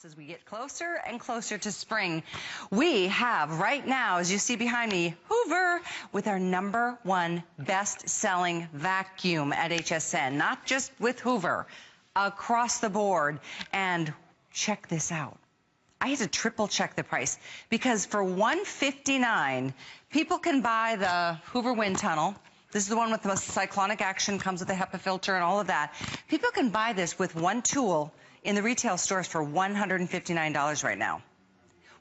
As we get closer and closer to spring, we have right now, as you see behind me, Hoover with our #1 best-selling vacuum at HSN. Not just with Hoover, across the board. And check this out. I had to triple check the price because for $159, people can buy the Hoover WindTunnel. This is the one with the most cyclonic action, comes with a HEPA filter and all of that. People can buy this with one tool in the retail stores for $159 right now.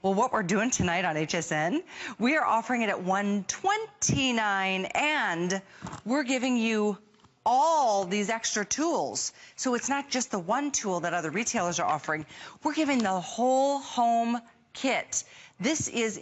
Well, what we're doing tonight on HSN, we are offering it at $129, and we're giving you all these extra tools. So it's not just the one tool that other retailers are offering. We're giving the whole home kit. This is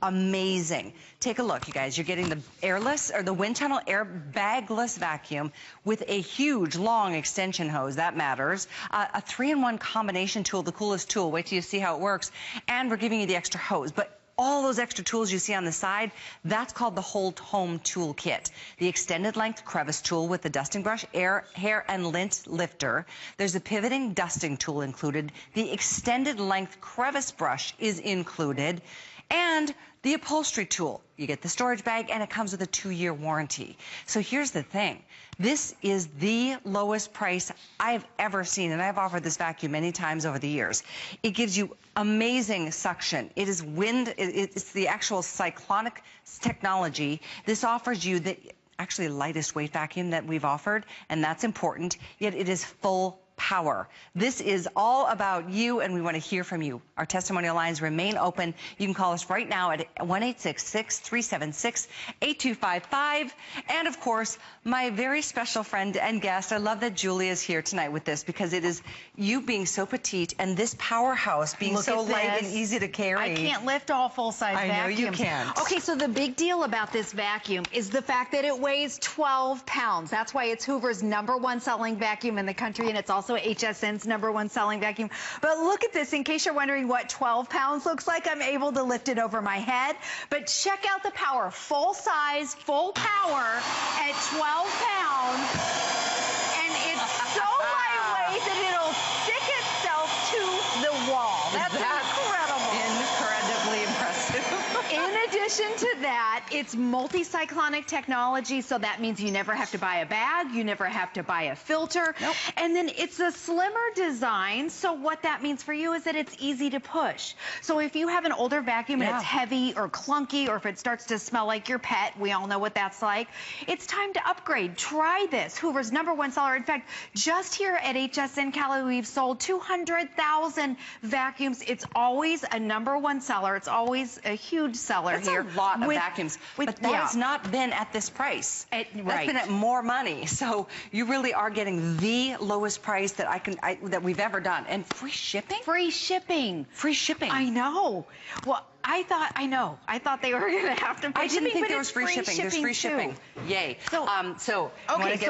amazing. Take a look, you guys. You're getting the airless, or the WindTunnel air bagless vacuum with a huge, long extension hose. That matters. A 3-in-1 combination tool, the coolest tool. Wait till you see how it works. And we're giving you the extra hose. But all those extra tools you see on the side, that's called the whole home tool kit. The extended length crevice tool with the dusting brush, hair and lint lifter. There's a pivoting dusting tool included. The extended length crevice brush is included. And the upholstery tool. You get the storage bag, and it comes with a 2-year warranty. So here's the thing. This is the lowest price I've ever seen, and I've offered this vacuum many times over the years. It gives you amazing suction. It is it's the actual cyclonic technology. This offers you the actually lightest weight vacuum that we've offered, and that's important, yet it is full power. This is all about you, and we want to hear from you. Our testimonial lines remain open. You can call us right now at 1-866-376-8255. And of course, my very special friend and guest, I love that Julie is here tonight with this, because it is you being so petite and this powerhouse being so light and easy to carry. I can't lift all full-size vacuums. I know you can't. Okay, so the big deal about this vacuum is the fact that it weighs 12 pounds. That's why it's Hoover's #1 selling vacuum in the country, and it's also HSN's #1 selling vacuum. But look at this, in case you're wondering what 12 pounds looks like, I'm able to lift it over my head. But check out the power, full size, full power at 12 pounds. And it's so lightweight that it'll stick itself to the wall. That's incredible. Incredibly impressive. In addition to that, it's multi-cyclonic technology, so that means you never have to buy a bag, you never have to buy a filter. Nope. And then it's a slimmer design, so what that means for you is that it's easy to push. So if you have an older vacuum and it's heavy or clunky, or if it starts to smell like your pet, we all know what that's like, it's time to upgrade. Try this, Hoover's #1 seller. In fact, just here at HSN Cali, we've sold 200,000 vacuums. It's always a #1 seller. It's always a huge seller here. That's a lot of vacuums, but that has not been at this price. That's been at more money. So you really are getting the lowest price that that we've ever done, and free shipping. Free shipping. Free shipping. I know. Well, I thought they were going to have to pay shipping. I didn't think there was free shipping. There's free shipping. Yay. So, okay, let's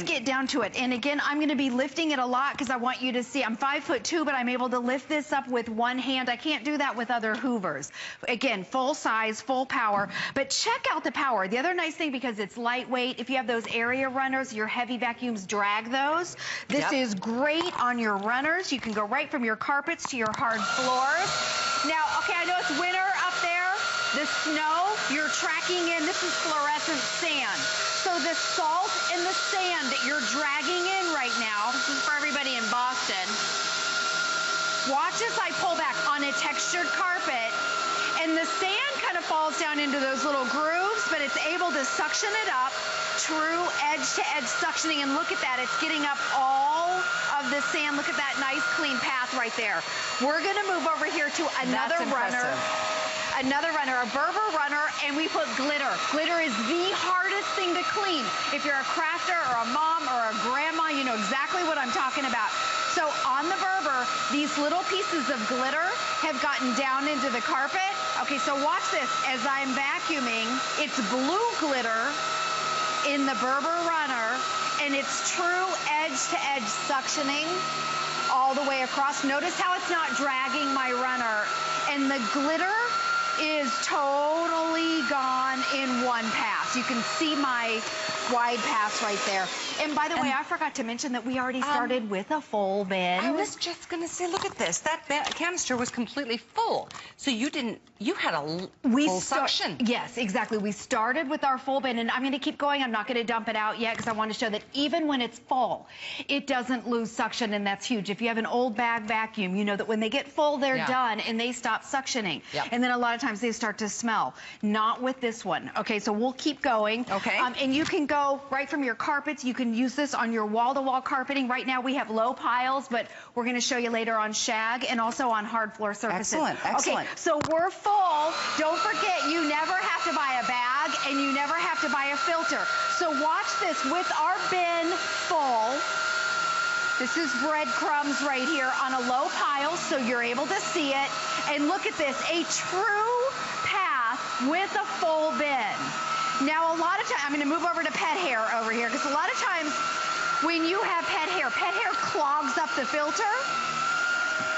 get down to it. And again, I'm going to be lifting it a lot because I want you to see. I'm 5'2", but I'm able to lift this up with one hand. I can't do that with other Hoovers. Again, full size, full power. But check out the power. The other nice thing, because it's lightweight, if you have those area runners, your heavy vacuums drag those. This is great on your runners. You can go right from your carpets to your hard floors. Now, okay, I know it's winter up there. The snow, you're tracking in, this is fluorescent sand. So the salt and the sand that you're dragging in right now, this is for everybody in Boston. Watch as I pull back on a textured carpet, and the sand kind of falls down into those little grooves, but it's able to suction it up. True edge-to-edge suctioning, and look at that, it's getting up all of the sand. Look at that nice clean path right there. We're going to move over here to another runner, a Berber runner, and we put glitter. Glitter is the hardest thing to clean. If you're a crafter or a mom or a grandma, you know exactly what I'm talking about. So on the Berber, these little pieces of glitter have gotten down into the carpet. Okay, so watch this. As I'm vacuuming, it's blue glitter in the Berber runner, and it's true edge-to-edge suctioning all the way across. Notice how it's not dragging my runner, and the glitter is totally gone in one pass. You can see my wide pass right there. And by the way, I forgot to mention that we already started with a full bin. I was just going to say, look at this. That canister was completely full. So you had a full suction. Yes, exactly. We started with our full bin, and I'm going to keep going. I'm not going to dump it out yet because I want to show that even when it's full, it doesn't lose suction, and that's huge. If you have an old bag vacuum, you know that when they get full, they're done, and they stop suctioning. Yep. And then a lot of times they start to smell. Not with this one. Okay, so we'll keep going. Okay. And you can go right from your carpets. You can use this on your wall-to-wall carpeting. Right now we have low piles, but we're going to show you later on shag and also on hard floor surfaces. Excellent, excellent. Okay, so we're full. Don't forget, you never have to buy a bag and you never have to buy a filter. So watch this with our bin full. This is breadcrumbs right here on a low pile, so you're able to see it. And look at this, a true path with a full bin. Now, a lot of times, I'm going to move over to pet hair over here, because a lot of times when you have pet hair clogs up the filter.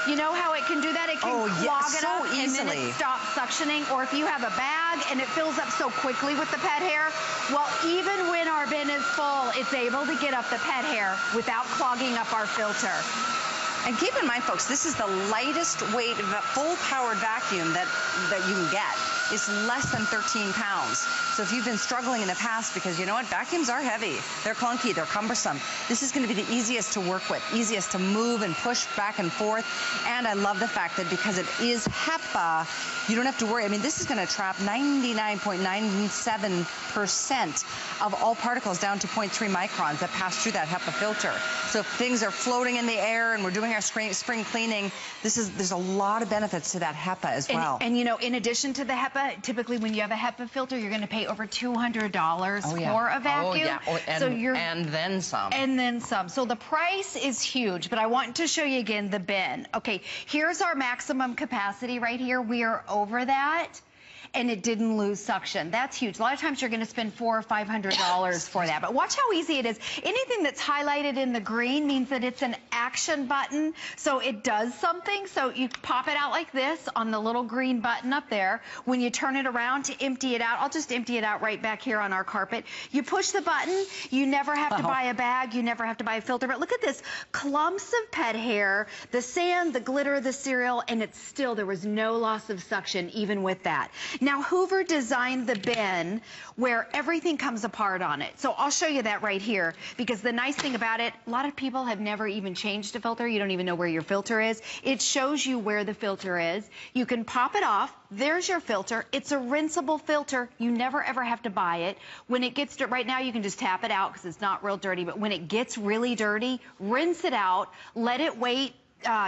You know how it can do that? It can clog it up and then it stops suctioning. Or if you have a bag and it fills up so quickly with the pet hair, well, even when our bin is full, it's able to get up the pet hair without clogging up our filter. And keep in mind, folks, this is the lightest weight full-powered vacuum that you can get. It's less than 13 pounds. So if you've been struggling in the past because, you know what, vacuums are heavy. They're clunky, they're cumbersome. This is going to be the easiest to work with, easiest to move and push back and forth. And I love the fact that because it is HEPA, you don't have to worry. I mean, this is going to trap 99.97% of all particles down to 0.3 microns that pass through that HEPA filter. So if things are floating in the air and we're doing our spring cleaning, there's a lot of benefits to that HEPA as well. And you know, in addition to the HEPA, typically when you have a HEPA filter, you're going to pay over $200 for a vacuum. And then some. And then some. So the price is huge, but I want to show you again the bin. Okay, here's our maximum capacity right here. We are over that. And it didn't lose suction. That's huge. A lot of times you're going to spend $400 or $500 for that. But watch how easy it is. Anything that's highlighted in the green means that it's an action button. So it does something. So you pop it out like this on the little green button up there. When you turn it around to empty it out, I'll just empty it out right back here on our carpet. You push the button. You never have to buy a bag. You never have to buy a filter. But look at this. Clumps of pet hair, the sand, the glitter, the cereal, and it's still, there was no loss of suction even with that. Now, Hoover designed the bin where everything comes apart on it. So I'll show you that right here, because the nice thing about it, a lot of people have never even changed a filter. You don't even know where your filter is. It shows you where the filter is. You can pop it off. There's your filter. It's a rinseable filter. You never ever have to buy it. When it gets dirty, right now you can just tap it out because it's not real dirty, but when it gets really dirty, rinse it out, let it wait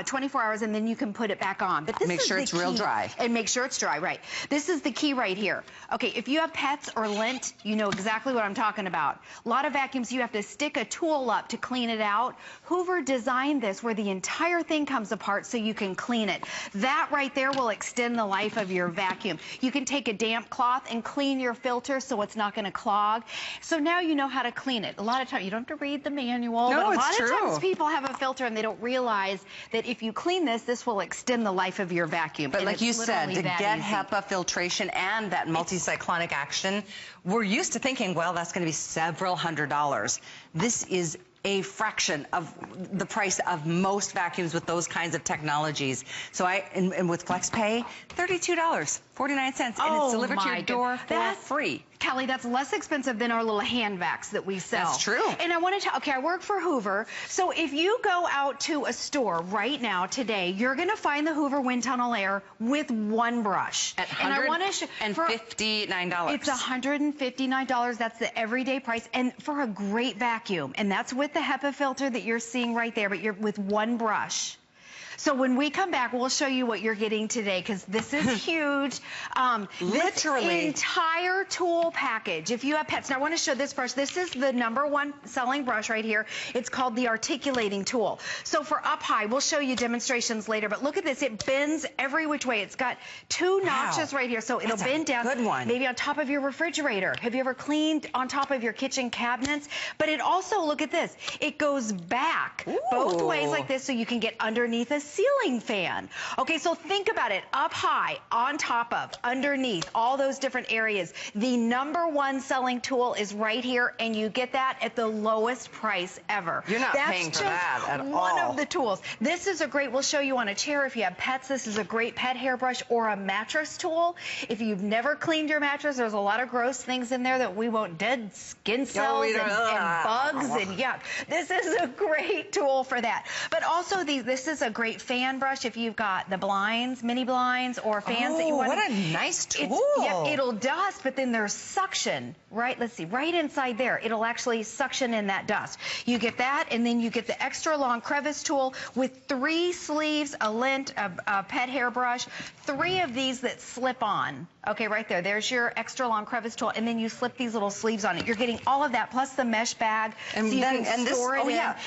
24 hours, and then you can put it back on. But this make sure it's real dry. And make sure it's dry, right. This is the key right here. Okay, if you have pets or lint, you know exactly what I'm talking about. A lot of vacuums, you have to stick a tool up to clean it out. Hoover designed this where the entire thing comes apart so you can clean it. That right there will extend the life of your vacuum. You can take a damp cloth and clean your filter so it's not going to clog. So now you know how to clean it. A lot of times, you don't have to read the manual, but a lot of times people have a filter and they don't realize that if you clean this will extend the life of your vacuum. But like you said, to get HEPA filtration and that multi-cyclonic action, we're used to thinking, well, that's going to be several $100s. This is a fraction of the price of most vacuums with those kinds of technologies. So and with FlexPay, $32.49, and it's delivered to your door for free. Kelly, that's less expensive than our little hand vacs that we sell. That's true. And I want to tell, okay, I work for Hoover. So if you go out to a store right now today, you're going to find the Hoover WindTunnel Air with one brush. At $159. It's $159. That's the everyday price. And for a great vacuum. And that's with the HEPA filter that you're seeing right there, but you're with one brush. So when we come back, we'll show you what you're getting today, because this is huge. Literally. This entire tool package, if you have pets. Now, I want to show this brush. This is the #1 selling brush right here. It's called the articulating tool. So for up high, we'll show you demonstrations later, but look at this. It bends every which way. It's got 2 notches right here, so it'll bend down. Good one. Maybe on top of your refrigerator. Have you ever cleaned on top of your kitchen cabinets? But it also, look at this. It goes back both ways like this, so you can get underneath a ceiling fan. Okay, so think about it. Up high, on top of, underneath, all those different areas. The #1 selling tool is right here, and you get that at the lowest price ever. You're not paying for that at all. One of the tools. This is a great, we'll show you on a chair if you have pets. This is a great pet hairbrush or a mattress tool. If you've never cleaned your mattress, there's a lot of gross things in there that we won't, dead skin cells and bugs and yuck. This is a great tool for that. But also this is a great fan brush if you've got the blinds, mini blinds, or fans that you want. What a nice tool. Yeah, it'll dust, but then there's suction, right? Let's see, right inside there. It'll actually suction in that dust. You get that, and then you get the extra long crevice tool with 3 sleeves, a lint, a pet hairbrush, 3 of these that slip on. Okay, right there. There's your extra long crevice tool, and then you slip these little sleeves on it. You're getting all of that, plus the mesh bag, and so you then, can store it in. Yeah.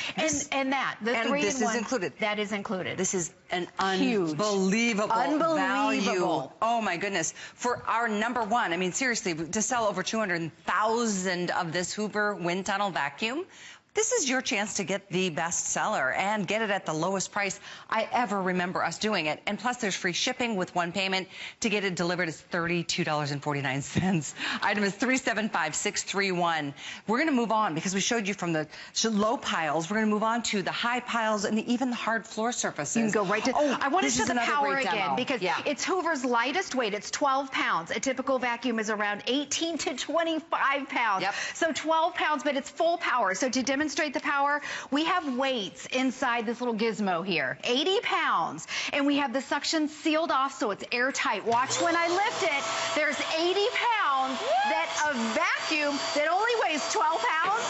And that, the 3 this in 1, is included. That is included. This is an Huge. unbelievable value. Oh my goodness. For our #1, I mean, seriously, to sell over 200,000 of this Hoover WindTunnel vacuum, this is your chance to get the best seller and get it at the lowest price I ever remember us doing it. And plus, there's free shipping with 1 payment. To get it delivered is $32.49. Item is 375631. We're going to move on because we showed you from the low piles. We're going to move on to the high piles and even the hard floor surfaces. You can go right to. I want to show the power again because yeah. It's Hoover's lightest weight. It's 12 pounds. A typical vacuum is around 18 to 25 pounds. Yep. So 12 pounds, but it's full power. So to demonstrate the power, we have weights inside this little gizmo here. 80 pounds. And we have the suction sealed off so it's airtight. Watch when I lift it. There's 80 pounds that a vacuum that only weighs 12 pounds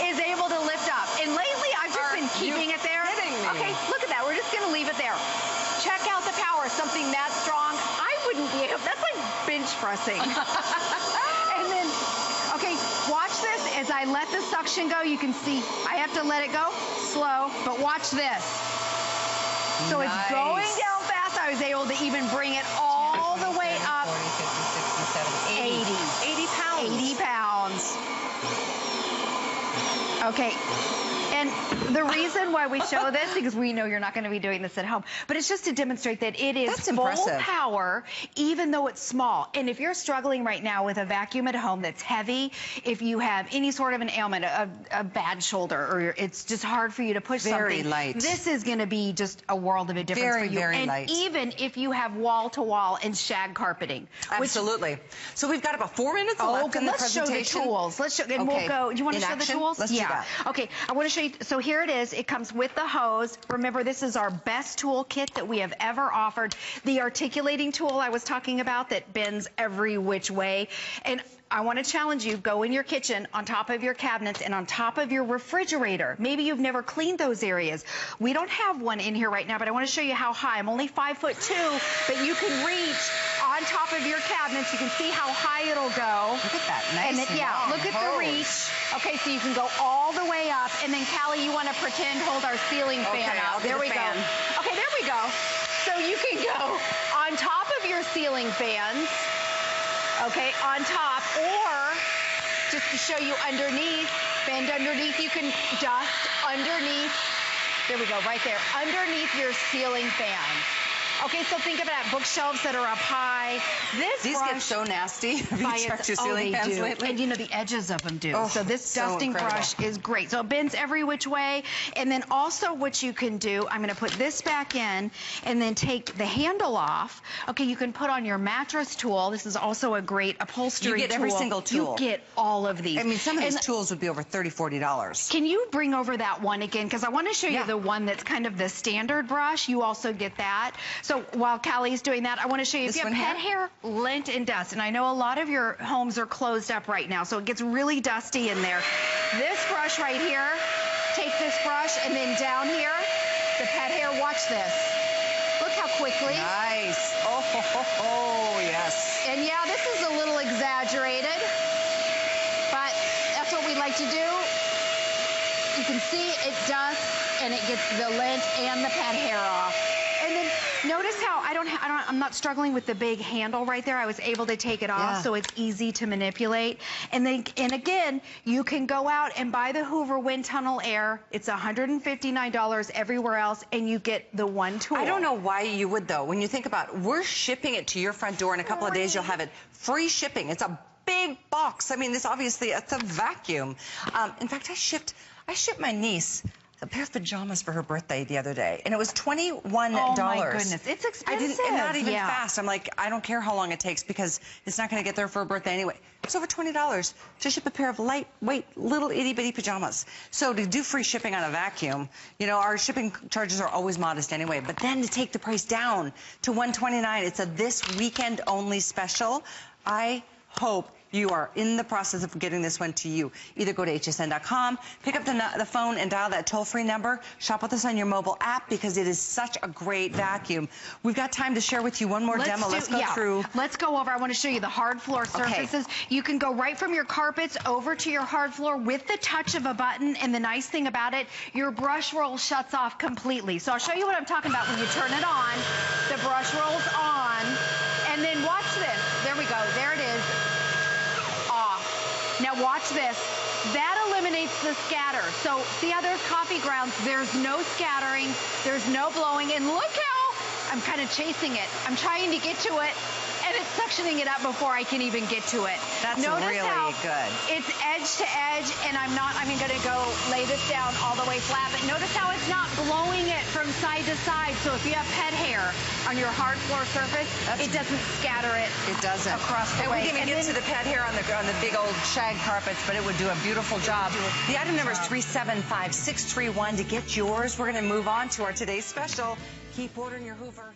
is able to lift up. And lately, I've just been keeping it there. Okay, look at that. We're just going to leave it there. Check out the power. Something that strong, I wouldn't be able. That's like bench pressing. And then, okay, watch this. As I let the suction go, you can see I have to let it go slow, but watch this. So it's going down fast. I was able to even bring it all the way up. 40, 50, 60, 70, 80 pounds. 80 pounds. Okay. And the reason why we show this, because we know you're not going to be doing this at home, but it's just to demonstrate that it is full power, even though it's small. And if you're struggling right now with a vacuum at home that's heavy, if you have any sort of an ailment, a bad shoulder, or it's just hard for you to push something, very light. This is going to be just a world of a difference for you. Very light. Even if you have wall-to-wall and shag carpeting. Absolutely. So we've got about 4 minutes left in the presentation. Let's show the tools. Let's show, and we'll go. Do you want to show the tools? Let's do that. Okay, I want to show you. So here it is. It comes with the hose. Remember, this is our best tool kit that we have ever offered. The articulating tool I was talking about that bends every which way. And I want to challenge you, go in your kitchen, on top of your cabinets, and on top of your refrigerator. Maybe you've never cleaned those areas. We don't have one in here right now, but I want to show you how high. I'm only 5'2", but you can reach on top of your cabinets. You can see how high it'll go. Look at that, nice. And then, yeah, look at the reach. Okay, so you can go all the way up. And then, Callie, you want to pretend hold our ceiling fan out. There we go. Okay, there we go. So you can go on top of your ceiling fans. Okay, on top, or just to show you underneath, bend underneath, you can dust underneath. There we go, right there, underneath your ceiling fan. Okay, so think about bookshelves that are up high. These get so nasty. Have you checked your ceiling fans lately? And you know, the edges of them do. Oh, so this dusting brush is great. So it bends every which way. And then also what you can do, I'm going to put this back in and then take the handle off. Okay, you can put on your mattress tool. This is also a great upholstery tool. You get every single tool. You get all of these. I mean, some of these tools would be over $30, $40. Can you bring over that one again? Because I want to show you the one that's kind of the standard brush. You also get that. So while Callie's doing that, I want to show you if you have pet hair, lint, and dust. And I know a lot of your homes are closed up right now, so it gets really dusty in there. This brush right here, take this brush, and then down here, the pet hair, watch this. Look how quickly. Nice. Oh, yes. And yeah, this is a little exaggerated, but that's what we like to do. You can see it dusts, and it gets the lint and the pet hair off. And then Notice how I'm not struggling with the big handle right there. I was able to take it off, so it's easy to manipulate. And again, you can go out and buy the Hoover WindTunnel Air. It's $159 everywhere else, and you get the one tool. I don't know why you would, though. When you think about it, we're shipping it to your front door in a couple of days. You'll have it free shipping. It's a big box. I mean, this obviously, it's a vacuum. In fact, I shipped my niece a pair of pajamas for her birthday the other day, and it was $21. Oh my goodness, it's expensive. And not even fast. I'm like, I don't care how long it takes because it's not going to get there for her birthday anyway. It's over $20 to ship a pair of lightweight, little itty bitty pajamas. So to do free shipping on a vacuum, you know, our shipping charges are always modest anyway. But then to take the price down to $129, it's a this weekend only special. I hope you are in the process of getting this one to you. Either go to hsn.com, pick up the phone and dial that toll-free number. Shop with us on your mobile app because it is such a great vacuum. We've got time to share with you one more demo. Let's go through. Let's go over. I want to show you the hard floor surfaces. Okay. You can go right from your carpets over to your hard floor with the touch of a button. And the nice thing about it, your brush roll shuts off completely. So I'll show you what I'm talking about. When you turn it on, the brush rolls on. And then watch this. There we go. There it is. Now watch this. That eliminates the scatter. So see how there's coffee grounds? There's no scattering. There's no blowing. And look how I'm kind of chasing it. I'm trying to get to it, and it's suctioning it up before I can even get to it. That's really good. It's edge to edge, and I'm going to go lay this down all the way flat. But notice how it's not blowing it from side to side. So if you have pet hair on your hard floor surface, it doesn't scatter it. It doesn't across the way. We didn't even get to the pet hair on the big old shag carpets, but it would do a beautiful job. The item number is 375631 to get yours. We're going to move on to our today's special. Keep ordering your Hoover.